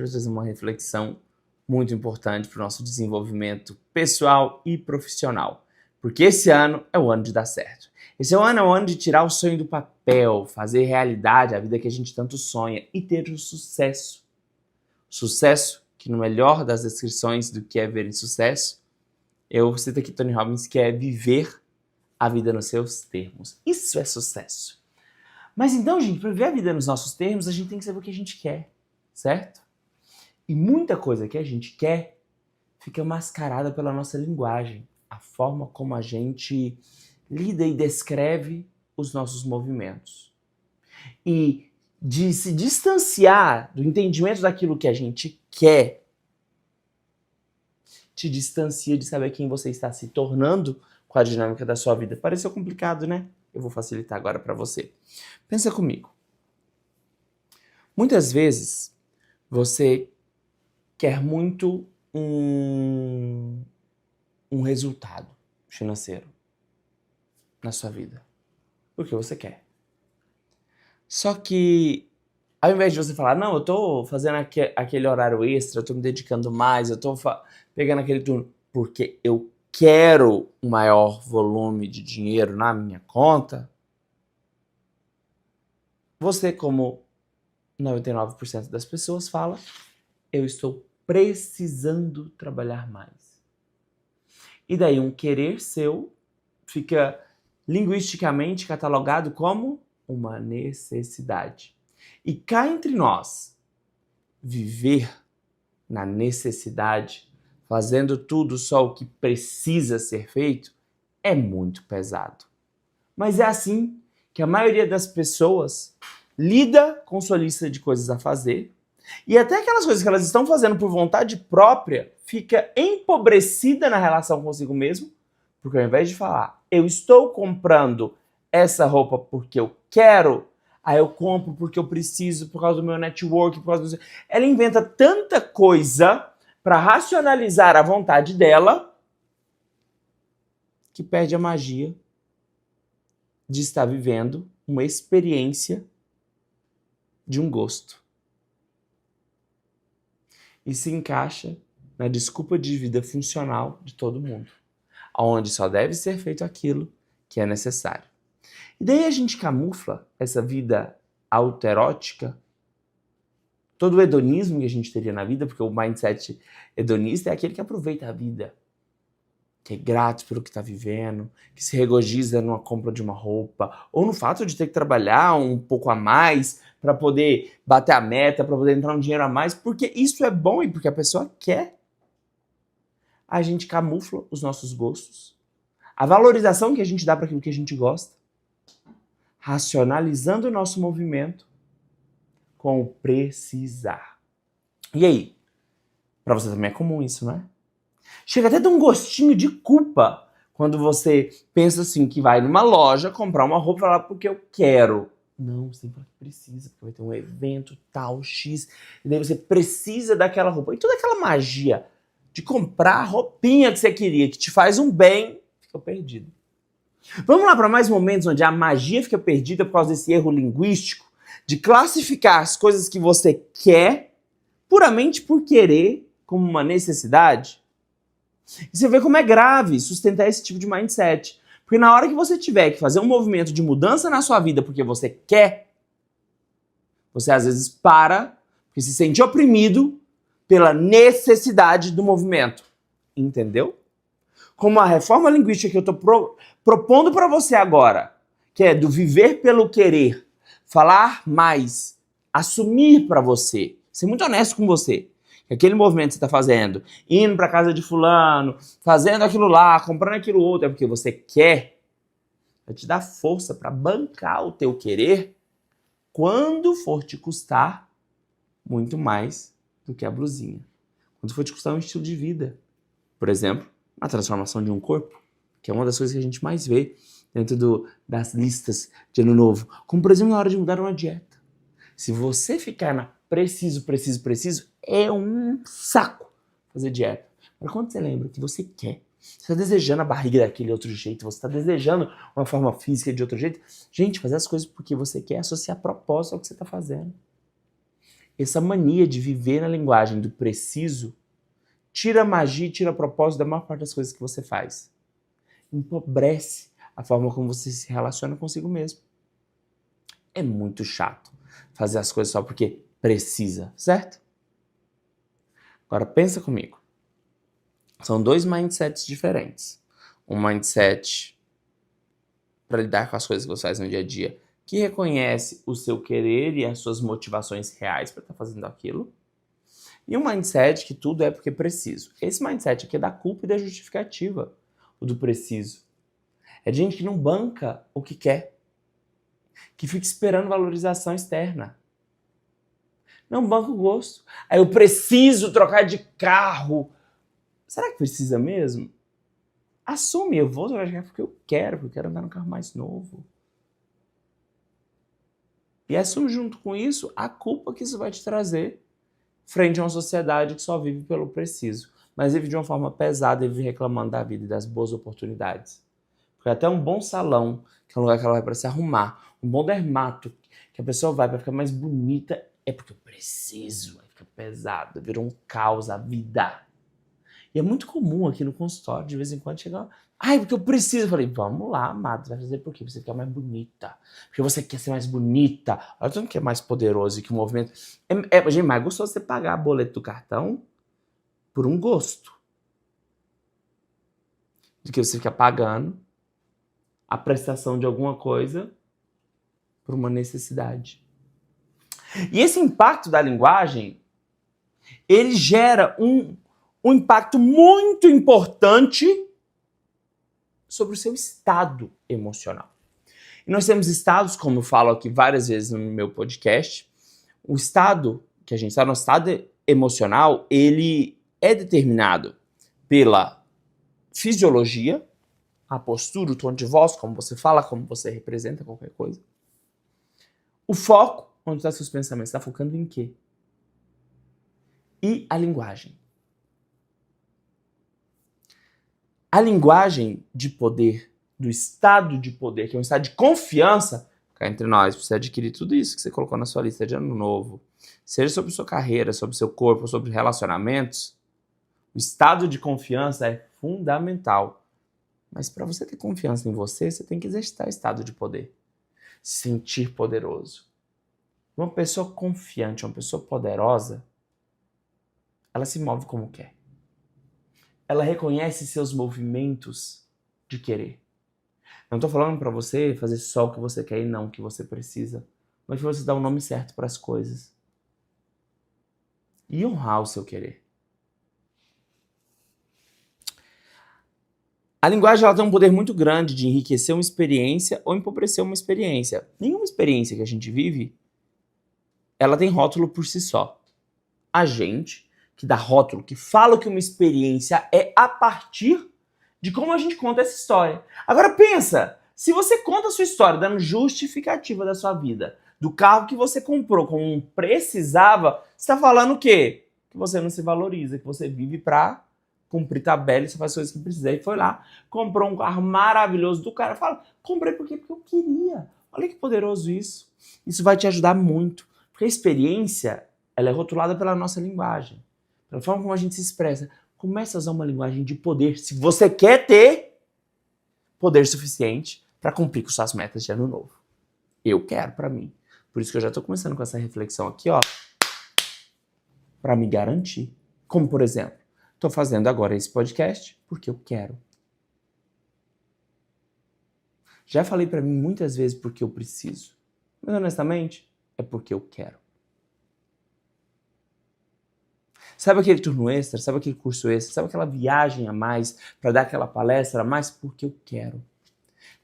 Quero trazer uma reflexão muito importante para o nosso desenvolvimento pessoal e profissional. Porque esse ano é o ano de dar certo. Esse ano é o ano de tirar o sonho do papel, fazer realidade a vida que a gente tanto sonha e ter o sucesso. Sucesso, que no melhor das descrições do que é ver insucesso, eu cito aqui Tony Robbins, que é viver a vida nos seus termos. Isso é sucesso. Mas então, gente, para viver a vida nos nossos termos, a gente tem que saber o que a gente quer, certo? E muita coisa que a gente quer fica mascarada pela nossa linguagem, a forma como a gente lida e descreve os nossos movimentos. E de se distanciar do entendimento daquilo que a gente quer, te distancia de saber quem você está se tornando com a dinâmica da sua vida. Pareceu complicado, né? Eu vou facilitar agora para você. Pensa comigo. Muitas vezes você quer muito um resultado financeiro na sua vida. Porque você quer. Só que, ao invés de você falar, não, eu tô fazendo aquele horário extra, eu tô me dedicando mais, eu tô pegando aquele turno porque eu quero um maior volume de dinheiro na minha conta, você, como 99% das pessoas, fala, eu estou precisando trabalhar mais. E daí um querer seu fica linguisticamente catalogado como uma necessidade. E cá entre nós, viver na necessidade, fazendo tudo só o que precisa ser feito, é muito pesado. Mas é assim que a maioria das pessoas lida com sua lista de coisas a fazer, e até aquelas coisas que elas estão fazendo por vontade própria fica empobrecida na relação consigo mesmo, porque ao invés de falar, eu estou comprando essa roupa porque eu quero, aí eu compro porque eu preciso, por causa do meu network, por causa do... Ela inventa tanta coisa para racionalizar a vontade dela que perde a magia de estar vivendo uma experiência de um gosto. E se encaixa na desculpa de vida funcional de todo mundo, onde só deve ser feito aquilo que é necessário. E daí a gente camufla essa vida autoerótica, todo o hedonismo que a gente teria na vida, porque o mindset hedonista é aquele que aproveita a vida, que é grato pelo que está vivendo, que se regozija numa compra de uma roupa, ou no fato de ter que trabalhar um pouco a mais para poder bater a meta, para poder entrar um dinheiro a mais, porque isso é bom e porque a pessoa quer. A gente camufla os nossos gostos, a valorização que a gente dá para aquilo que a gente gosta, racionalizando o nosso movimento com o precisar. E aí? Para você também é comum isso, não é? Chega até a dar um gostinho de culpa quando você pensa assim, que vai numa loja comprar uma roupa e falar porque eu quero. Não, você tem que falar que precisa, porque vai ter um evento tal, X, e daí você precisa daquela roupa. E toda aquela magia de comprar a roupinha que você queria, que te faz um bem, fica perdido. Vamos lá para mais momentos onde a magia fica perdida por causa desse erro linguístico de classificar as coisas que você quer puramente por querer como uma necessidade. E você vê como é grave sustentar esse tipo de mindset. Porque na hora que você tiver que fazer um movimento de mudança na sua vida porque você quer, você às vezes para, porque se sente oprimido pela necessidade do movimento. Entendeu? Como a reforma linguística que eu estou propondo para você agora, que é do viver pelo querer, falar mais, assumir para você, ser muito honesto com você, que aquele movimento que você está fazendo, indo para casa de fulano, fazendo aquilo lá, comprando aquilo outro, é porque você quer, vai te dar força para bancar o teu querer quando for te custar muito mais do que a blusinha. Quando for te custar um estilo de vida. Por exemplo, a transformação de um corpo, que é uma das coisas que a gente mais vê dentro das listas de ano novo. Como, por exemplo, na hora de mudar uma dieta. Se você ficar na preciso, é um saco fazer dieta. Mas quando você lembra que você quer, você está desejando a barriga daquele outro jeito, você está desejando uma forma física de outro jeito, gente, fazer as coisas porque você quer associar propósito ao que você está fazendo. essa mania de viver na linguagem do preciso tira a magia, tira a propósito da maior parte das coisas que você faz. Empobrece a forma como você se relaciona consigo mesmo. É muito chato fazer as coisas só porque precisa, certo? Agora pensa comigo. São dois mindsets diferentes. Um mindset para lidar com as coisas que você faz no dia a dia, que reconhece o seu querer e as suas motivações reais para estar fazendo aquilo. E um mindset que tudo é porque preciso. Esse mindset aqui é da culpa e da justificativa. O do preciso. É de gente que não banca o que quer. Que fica esperando valorização externa. Não banca o gosto. Aí eu preciso trocar de carro. Será que precisa mesmo? Assume, eu vou trocar de carro porque eu quero andar num carro mais novo. E assume junto com isso a culpa que isso vai te trazer frente a uma sociedade que só vive pelo preciso, mas vive de uma forma pesada e vive reclamando da vida e das boas oportunidades. Porque até um bom salão, que é um lugar que ela vai para se arrumar, um bom dermato, que a pessoa vai para ficar mais bonita, é porque eu preciso, aí fica pesado, virou um caos a vida. E é muito comum aqui no consultório, de vez em quando, chegar, porque eu preciso. Eu falei, vamos lá, amado, vai fazer por quê? Pra você ficar mais bonita. Porque você quer ser mais bonita. Olha tudo que é mais poderoso que o movimento. Gente, mais gostoso você pagar a boleto do cartão por um gosto. Do que você ficar pagando a prestação de alguma coisa por uma necessidade. E esse impacto da linguagem, ele gera um impacto muito importante sobre o seu estado emocional. E nós temos estados, como eu falo aqui várias vezes no meu podcast, o estado que a gente está, nosso estado emocional, ele é determinado pela fisiologia, a postura, o tom de voz, como você fala, como você representa qualquer coisa. O foco, onde estão seus pensamentos, está focando em quê? E a linguagem. A linguagem de poder, do estado de poder, que é um estado de confiança, cá entre nós, você adquirir tudo isso que você colocou na sua lista de ano novo, seja sobre sua carreira, sobre seu corpo, sobre relacionamentos, o estado de confiança é fundamental. Mas para você ter confiança em você, você tem que exercitar o estado de poder. Se sentir poderoso. Uma pessoa confiante, uma pessoa poderosa, ela se move como quer. Ela reconhece seus movimentos de querer. Não estou falando para você fazer só o que você quer e não o que você precisa, mas que você dá o nome certo para as coisas. E honrar o seu querer. A linguagem ela tem um poder muito grande de enriquecer uma experiência ou empobrecer uma experiência. Nenhuma experiência que a gente vive, ela tem rótulo por si só. A gente que dá rótulo, que fala que uma experiência é a partir de como a gente conta essa história. Agora pensa, se você conta a sua história dando justificativa da sua vida, do carro que você comprou como um precisava, você está falando o quê? Que você não se valoriza, que você vive para cumprir tabela e você faz coisas que precisa. E foi lá, comprou um carro maravilhoso do cara, fala, comprei por quê? Porque eu queria. Olha que poderoso isso. Isso vai te ajudar muito, porque a experiência, ela é rotulada pela nossa linguagem. Pela forma como a gente se expressa. Comece a usar uma linguagem de poder. Se você quer ter poder suficiente para cumprir com suas metas de ano novo. Eu quero para mim. Por isso que eu já estou começando com essa reflexão aqui, ó. Para me garantir. Como, por exemplo, estou fazendo agora esse podcast porque eu quero. Já falei para mim muitas vezes porque eu preciso. Mas honestamente, é porque eu quero. Sabe aquele turno extra? Sabe aquele curso extra? Sabe aquela viagem a mais para dar aquela palestra a mais? Porque eu quero.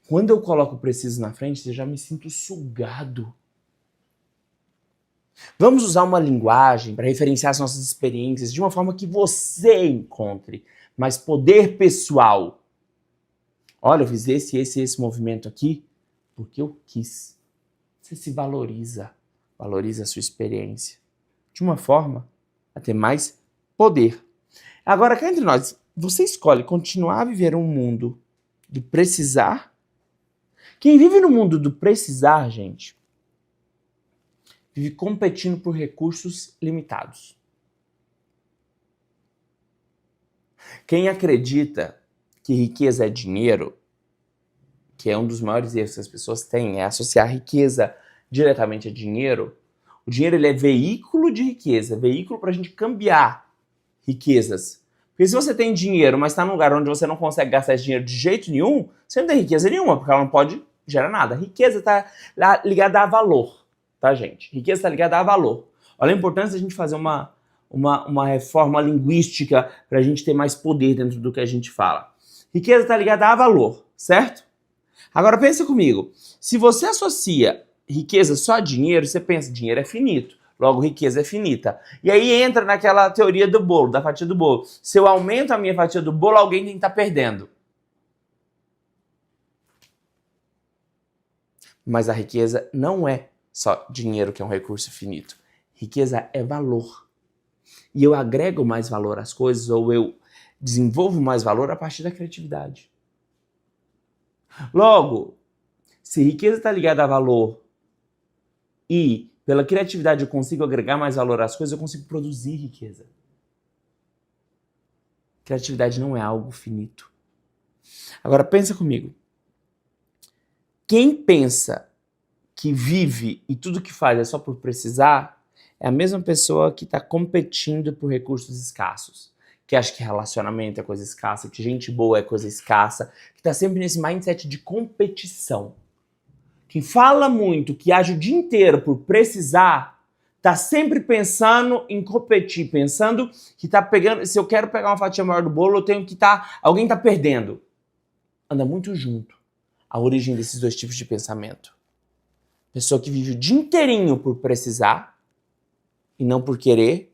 Quando eu coloco o preciso na frente, eu já me sinto sugado. Vamos usar uma linguagem para referenciar as nossas experiências de uma forma que você encontre mais poder pessoal. Olha, eu fiz esse movimento aqui porque eu quis. Você se valoriza. Valoriza a sua experiência. De uma forma a ter mais poder. Agora, cá entre nós, você escolhe continuar a viver um mundo do precisar. Quem vive no mundo do precisar, gente, vive competindo por recursos limitados. Quem acredita que riqueza é dinheiro, que é um dos maiores erros que as pessoas têm, é associar riqueza diretamente a dinheiro. O dinheiro ele é veículo de riqueza, veículo para a gente cambiar riquezas. Porque se você tem dinheiro, mas está num lugar onde você não consegue gastar esse dinheiro de jeito nenhum, você não tem riqueza nenhuma, porque ela não pode gerar nada. Riqueza está ligada a valor, tá, gente? Riqueza está ligada a valor. Olha a importância da gente fazer uma reforma linguística para a gente ter mais poder dentro do que a gente fala. Riqueza está ligada a valor, certo? Agora pensa comigo, se você associa riqueza só a dinheiro, você pensa dinheiro é finito, logo riqueza é finita. E aí entra naquela teoria do bolo, da fatia do bolo. Se eu aumento a minha fatia do bolo, alguém tem que estar perdendo. Mas a riqueza não é só dinheiro, que é um recurso finito. Riqueza é valor. E eu agrego mais valor às coisas, ou eu desenvolvo mais valor a partir da criatividade. Logo, se riqueza está ligada a valor e pela criatividade eu consigo agregar mais valor às coisas, eu consigo produzir riqueza. Criatividade não é algo finito. Agora pensa comigo. Quem pensa que vive e tudo que faz é só por precisar, é a mesma pessoa que está competindo por recursos escassos. Que acha que relacionamento é coisa escassa, que gente boa é coisa escassa, que está sempre nesse mindset de competição. Quem fala muito, que age o dia inteiro por precisar, tá sempre pensando em competir, pensando que tá pegando, se eu quero pegar uma fatia maior do bolo, eu tenho que alguém tá perdendo. Anda muito junto a origem desses dois tipos de pensamento. Pessoa que vive o dia inteirinho por precisar e não por querer,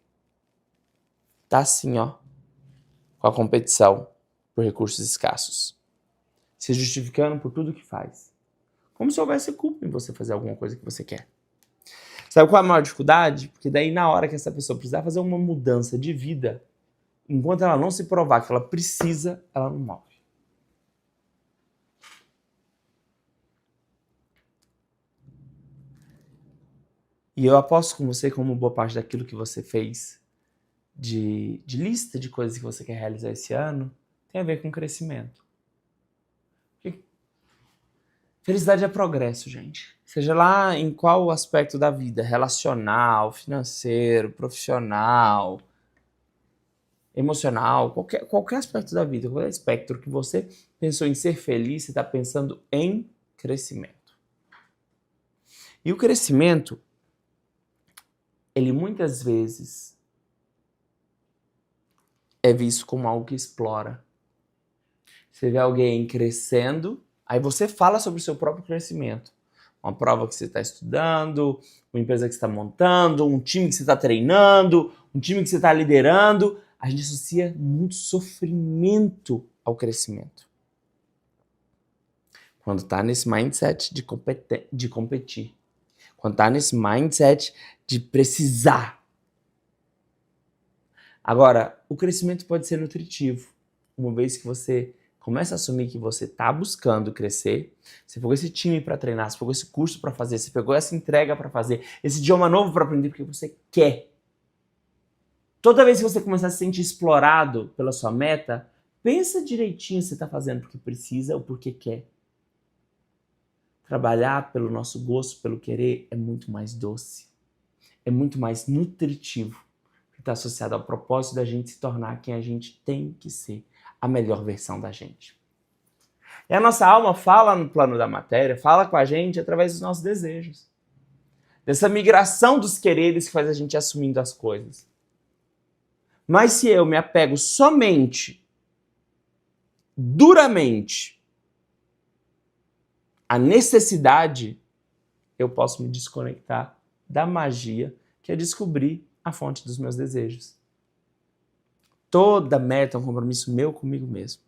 tá assim, ó, com a competição por recursos escassos, se justificando por tudo que faz. Como se houvesse culpa em você fazer alguma coisa que você quer. Sabe qual é a maior dificuldade? Porque daí na hora que essa pessoa precisar fazer uma mudança de vida, enquanto ela não se provar que ela precisa, ela não move. E eu aposto com você, como boa parte daquilo que você fez de lista de coisas que você quer realizar esse ano, tem a ver com crescimento. Felicidade é progresso, gente. Seja lá em qual aspecto da vida, relacional, financeiro, profissional, emocional, qualquer aspecto da vida, qualquer espectro que você pensou em ser feliz, você está pensando em crescimento. E o crescimento, ele muitas vezes é visto como algo que explora. Você vê alguém crescendo, aí você fala sobre o seu próprio crescimento. Uma prova que você está estudando, uma empresa que você está montando, um time que você está treinando, um time que você está liderando. A gente associa muito sofrimento ao crescimento. Quando está nesse mindset de competir. Quando está nesse mindset de precisar. Agora, o crescimento pode ser nutritivo. Uma vez que você começa a assumir que você está buscando crescer, você pegou esse time para treinar, você pegou esse curso para fazer, você pegou essa entrega para fazer, esse idioma novo para aprender porque você quer. Toda vez que você começar a se sentir explorado pela sua meta, pensa direitinho se você está fazendo porque precisa ou porque quer. Trabalhar pelo nosso gosto, pelo querer, é muito mais doce. É muito mais nutritivo. Está associado ao propósito da gente se tornar quem a gente tem que ser. A melhor versão da gente. E a nossa alma fala no plano da matéria, fala com a gente através dos nossos desejos. Dessa migração dos quereres que faz a gente assumindo as coisas. Mas se eu me apego somente, duramente, à necessidade, eu posso me desconectar da magia que é descobrir a fonte dos meus desejos. Toda meta é um compromisso meu comigo mesmo.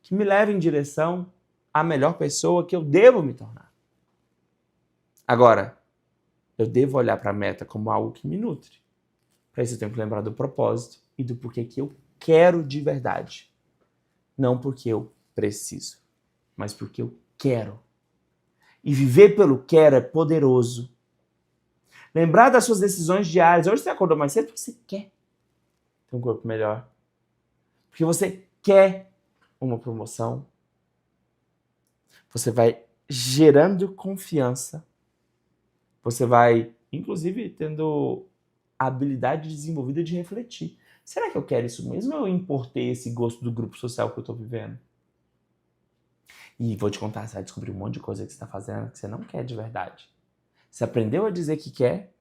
Que me leva em direção à melhor pessoa que eu devo me tornar. Agora, eu devo olhar para a meta como algo que me nutre. Para isso eu tenho que lembrar do propósito e do porquê que eu quero de verdade. Não porque eu preciso, mas porque eu quero. E viver pelo quero é poderoso. Lembrar das suas decisões diárias. Hoje você acordou mais cedo porque você quer ter um corpo melhor. Porque você quer uma promoção. Você vai gerando confiança. Você vai, inclusive, tendo a habilidade desenvolvida de refletir. Será que eu quero isso mesmo ou eu importei esse gosto do grupo social que eu estou vivendo? E vou te contar, você vai descobrir um monte de coisa que você está fazendo que você não quer de verdade. Você aprendeu a dizer que quer,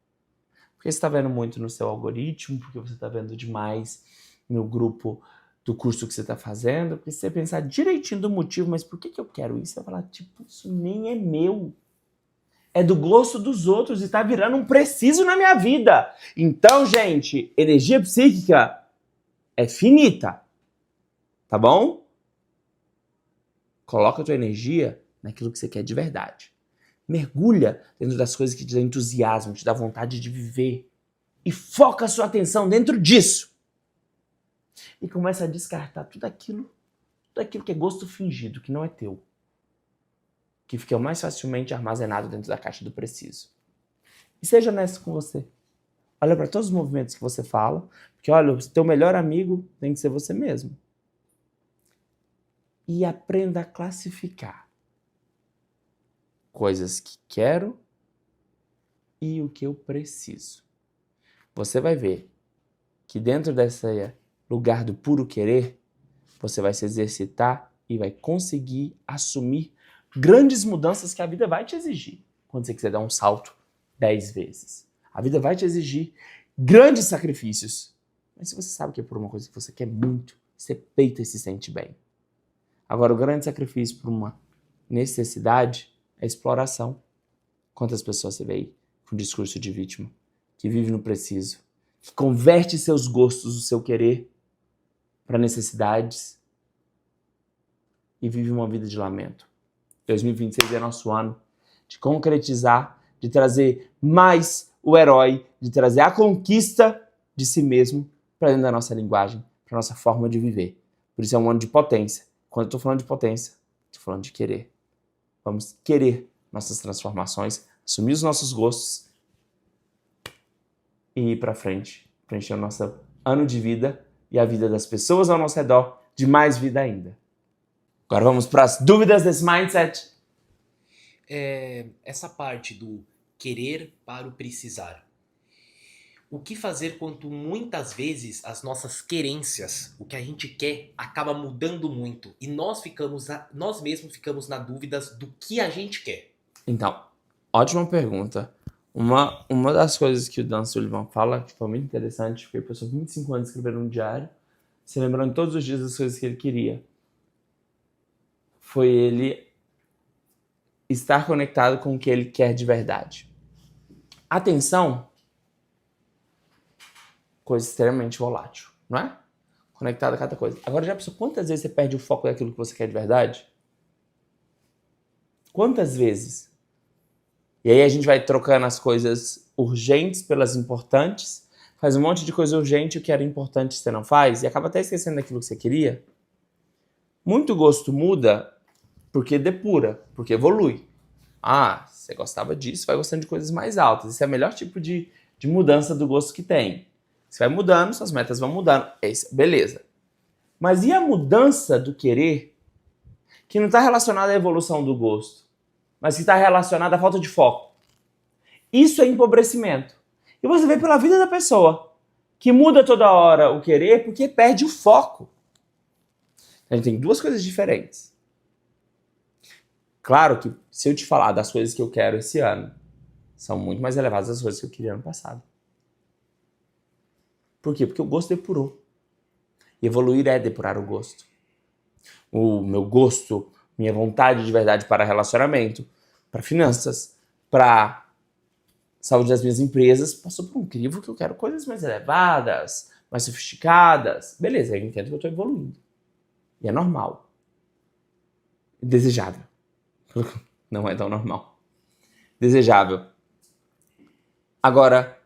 porque você está vendo muito no seu algoritmo, porque você está vendo demais no grupo do curso que você está fazendo, porque se você pensar direitinho do motivo, mas por que eu quero isso? Você vai falar, tipo, isso nem é meu. É do gosto dos outros e tá virando um preciso na minha vida. Então, gente, energia psíquica é finita, tá bom? Coloca a tua energia naquilo que você quer de verdade. Mergulha dentro das coisas que te dão entusiasmo, te dá vontade de viver. E foca a sua atenção dentro disso. E começa a descartar tudo aquilo que é gosto fingido, que não é teu. Que fica mais facilmente armazenado dentro da caixa do preciso. E seja honesto com você. Olha para todos os movimentos que você fala, porque olha, o teu melhor amigo tem que ser você mesmo. E aprenda a classificar coisas que quero e o que eu preciso. Você vai ver que dentro desse lugar do puro querer, você vai se exercitar e vai conseguir assumir grandes mudanças que a vida vai te exigir quando você quiser dar um salto 10 vezes. A vida vai te exigir grandes sacrifícios. Mas se você sabe que é por uma coisa que você quer muito, você peita e se sente bem. Agora, o grande sacrifício por uma necessidade é a exploração. Quantas pessoas você vê aí com discurso de vítima, que vive no preciso, que converte seus gostos, o seu querer, para necessidades e vive uma vida de lamento. 2026 é nosso ano de concretizar, de trazer mais o herói, de trazer a conquista de si mesmo para dentro da nossa linguagem, para nossa forma de viver. Por isso é um ano de potência. Quando eu estou falando de potência, estou falando de querer. Vamos querer nossas transformações, assumir os nossos gostos e ir para frente, preencher o nosso ano de vida e a vida das pessoas ao nosso redor de mais vida ainda. Agora vamos para as dúvidas desse mindset. Essa parte do querer para o precisar. O que fazer quando muitas vezes as nossas querências, o que a gente quer, acaba mudando muito e nós mesmos ficamos na dúvida do que a gente quer? Então, ótima pergunta. Uma das coisas que o Dan Sullivan fala, que foi muito interessante, porque ele passou 25 anos escrevendo um diário, se lembrando todos os dias das coisas que ele queria, foi ele estar conectado com o que ele quer de verdade. Atenção, coisa extremamente volátil, não é? Conectado a cada coisa. Agora, já pensou quantas vezes você perde o foco daquilo que você quer de verdade? Quantas vezes? E aí a gente vai trocando as coisas urgentes pelas importantes, faz um monte de coisa urgente, o que era importante você não faz, e acaba até esquecendo daquilo que você queria. Muito gosto muda porque depura, porque evolui. Ah, você gostava disso, vai gostando de coisas mais altas. Esse é o melhor tipo de mudança do gosto que tem. Você vai mudando, suas metas vão mudando. Beleza. Mas e a mudança do querer, que não está relacionada à evolução do gosto, mas que está relacionada à falta de foco? Isso é empobrecimento. E você vê pela vida da pessoa, que muda toda hora o querer porque perde o foco. A gente tem duas coisas diferentes. Claro que se eu te falar das coisas que eu quero esse ano, são muito mais elevadas das coisas que eu queria ano passado. Por quê? Porque o gosto depurou. E evoluir é depurar o gosto. O meu gosto, minha vontade de verdade para relacionamento, para finanças, para saúde das minhas empresas, passou por um crivo que eu quero coisas mais elevadas, mais sofisticadas. Beleza, eu entendo que eu estou evoluindo. E é normal. Desejável. Não é tão normal. Desejável. Agora,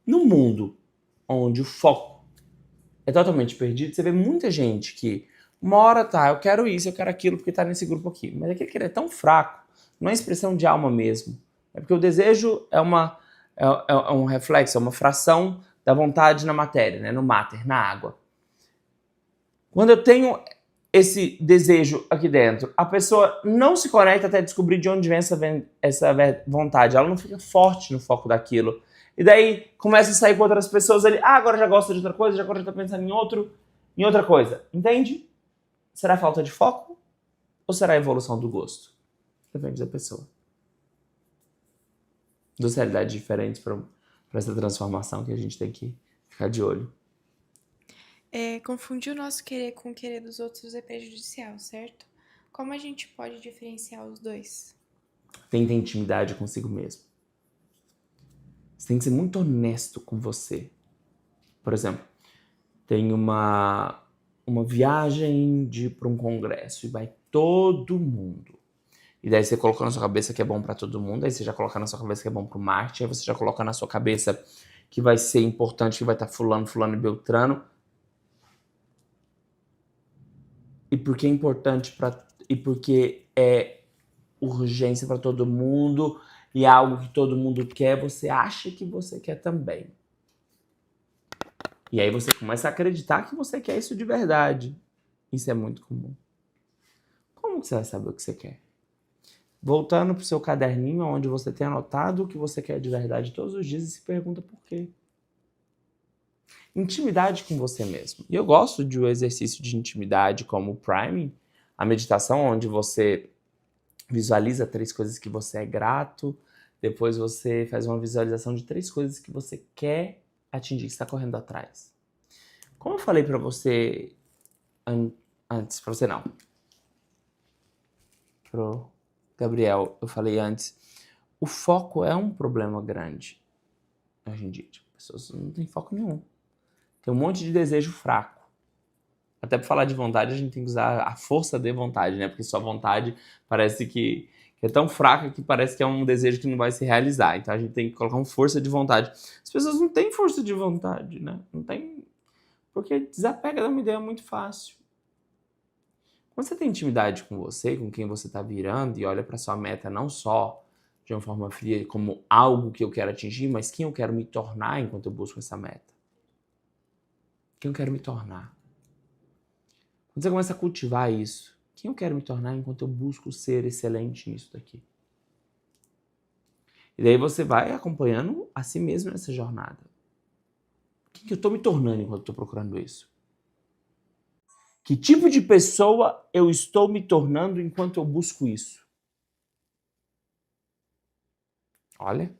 no mundo onde o foco é totalmente perdido, você vê muita gente que uma hora tá, eu quero isso, eu quero aquilo, porque tá nesse grupo aqui. Mas aquele querer é tão fraco, não é expressão de alma mesmo. É porque o desejo é é um reflexo, é uma fração da vontade na matéria, né? No matter, na água. Quando eu tenho esse desejo aqui dentro, a pessoa não se conecta até descobrir de onde vem essa vontade. Ela não fica forte no foco daquilo. E daí começa a sair com outras pessoas ali. Ah, agora já gosta de outra coisa, agora já tá pensando em outra coisa. Entende? Será falta de foco ou será a evolução do gosto? Depende da pessoa. Duas realidades diferentes para essa transformação que a gente tem que ficar de olho. Confundir o nosso querer com o querer dos outros é prejudicial, certo? Como a gente pode diferenciar os dois? Tem que ter intimidade consigo mesmo. Você tem que ser muito honesto com você. Por exemplo, tem uma viagem para um congresso e vai todo mundo. E daí você colocou na sua cabeça que é bom para todo mundo, aí você já coloca na sua cabeça que é bom pro marketing, aí você já coloca na sua cabeça que vai ser importante, que vai estar fulano e beltrano. E porque é importante e porque é urgência para todo mundo e é algo que todo mundo quer, você acha que você quer também. E aí você começa a acreditar que você quer isso de verdade. Isso é muito comum. Como você vai saber o que você quer? Voltando pro seu caderninho, onde você tem anotado o que você quer de verdade todos os dias e se pergunta por quê. Intimidade com você mesmo. E eu gosto de um exercício de intimidade como o priming, a meditação onde você visualiza 3 coisas que você é grato, depois você faz uma visualização de 3 coisas que você quer atingir, que está correndo atrás. Como eu falei pra você antes, pra você não, pro Gabriel, eu falei antes, o foco é um problema grande hoje em dia. Tipo, as pessoas não têm foco nenhum. Tem um monte de desejo fraco. Até pra falar de vontade, a gente tem que usar a força de vontade, né? Porque só vontade parece que é tão fraca que parece que é um desejo que não vai se realizar. Então a gente tem que colocar uma força de vontade. As pessoas não têm força de vontade, né? Não tem. Porque desapega de uma ideia muito fácil. Quando você tem intimidade com você, com quem você está virando e olha para sua meta não só de uma forma fria como algo que eu quero atingir, mas quem eu quero me tornar enquanto eu busco essa meta. Quem eu quero me tornar. Quando você começa a cultivar isso, quem eu quero me tornar enquanto eu busco ser excelente nisso daqui? E daí você vai acompanhando a si mesmo nessa jornada. Quem que eu estou me tornando enquanto estou procurando isso? Que tipo de pessoa eu estou me tornando enquanto eu busco isso? Olha,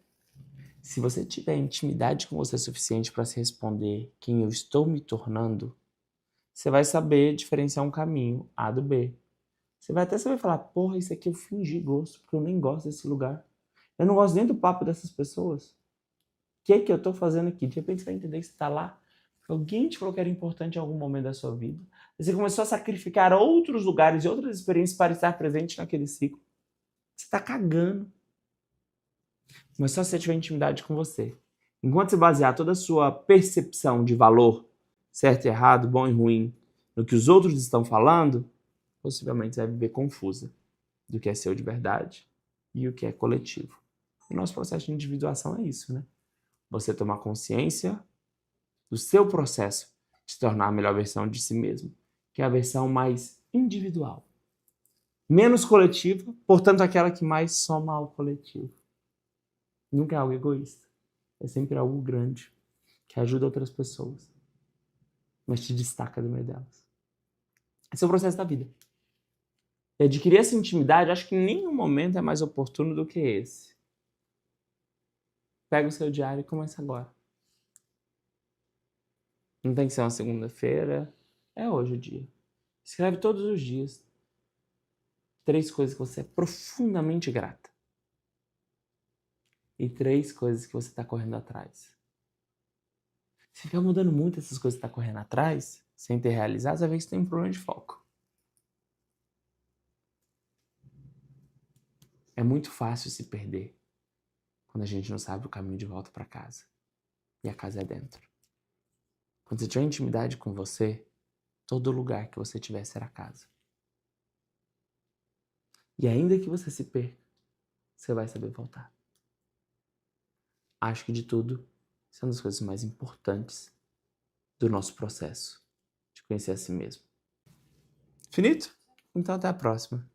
se você tiver intimidade com você suficiente para se responder quem eu estou me tornando, você vai saber diferenciar um caminho A do B. Você vai até saber falar, porra, isso aqui eu fingi gosto, porque eu nem gosto desse lugar. Eu não gosto nem do papo dessas pessoas. O que é que eu tô fazendo aqui? De repente você vai entender que você tá lá, porque alguém te falou que era importante em algum momento da sua vida. E você começou a sacrificar outros lugares e outras experiências para estar presente naquele ciclo. Você tá cagando. Mas só se você tiver intimidade com você. Enquanto você basear toda a sua percepção de valor, certo e errado, bom e ruim, no que os outros estão falando, possivelmente você vai viver confusa do que é seu de verdade e o que é coletivo. O nosso processo de individuação é isso, né? Você tomar consciência do seu processo de se tornar a melhor versão de si mesmo, que é a versão mais individual. Menos coletiva, portanto aquela que mais soma ao coletivo. Nunca é algo egoísta. É sempre algo grande, que ajuda outras pessoas, mas te destaca do meio delas. Esse é o processo da vida. E adquirir essa intimidade, acho que em nenhum momento é mais oportuno do que esse. Pega o seu diário e começa agora. Não tem que ser uma segunda-feira, é hoje o dia. Escreve todos os dias 3 coisas que você é profundamente grata. E 3 coisas que você está correndo atrás. Se ficar mudando muito essas coisas que você está correndo atrás, sem ter realizado, você vai ver que você tem um problema de foco. É muito fácil se perder quando a gente não sabe o caminho de volta para casa. E a casa é dentro. Quando você tiver intimidade com você, todo lugar que você tiver será casa. E ainda que você se perca, você vai saber voltar. acho que de tudo, isso é uma das coisas mais importantes do nosso processo de conhecer a si mesmo. Finito? Então até a próxima.